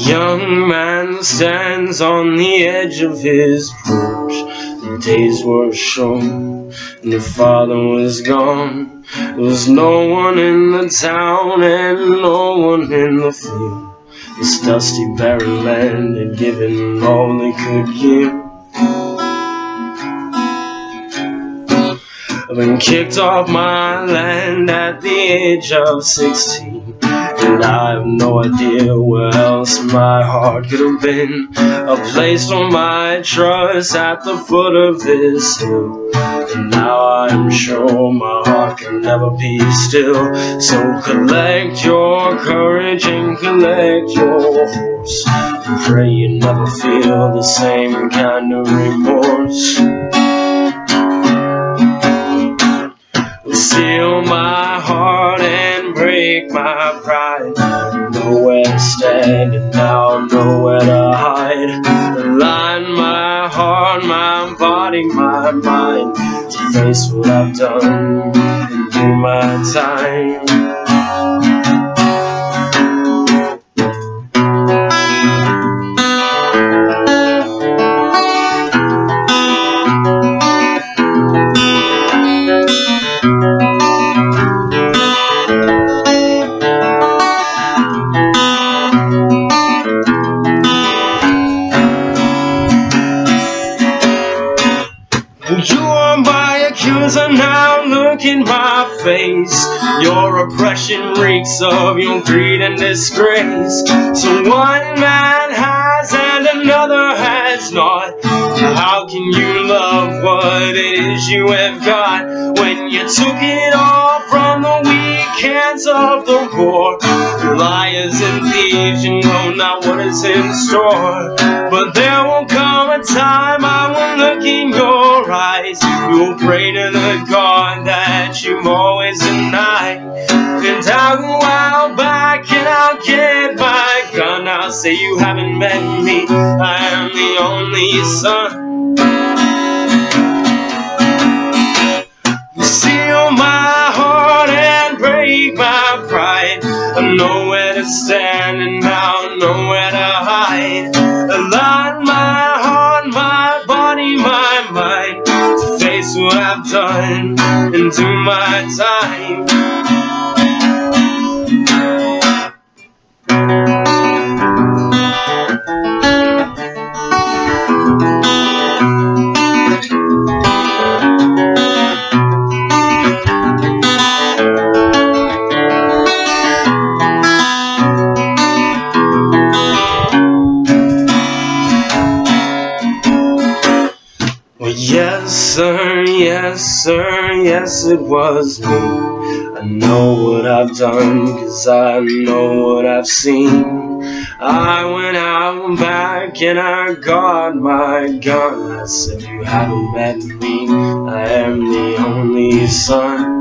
young man stands on the edge of his porch. The days were short and the father was gone. There was no one in the town and no one in the field. This dusty barren land had given all they could give. I've been kicked off my land at the age of 16, and I have no idea where else my heart could have been. I placed all my trust at the foot of this hill, and now I am sure my heart can never be still. So collect your courage and collect your horse, and pray you never feel the same kind of remorse. Steal my heart and break my pride. Nowhere to stand and now nowhere to hide. Align my heart, my body, my mind to face what I've done and do my time. You are my accuser, now look in my face. Your oppression reeks of your greed and disgrace. So one man has and another has not. How can you love what it is you have got when you took it all from the weak hands of the poor? Liars and thieves, you know not what is in store. But there will come a time I will look in your eyes. You'll pray to the God that you've always denied, and I'll go out back and I'll get my gun. I'll say you haven't met me, I am the only son. You steal my heart and break my pride. I'm nowhere to stand and now nowhere to hide. Align my heart, my body, my mind to face what I've done and do my time. Yes sir, yes sir, yes it was me. I know what I've done, 'cause I know what I've seen. I went out back and I got my gun. I said you haven't met me, I am the only son.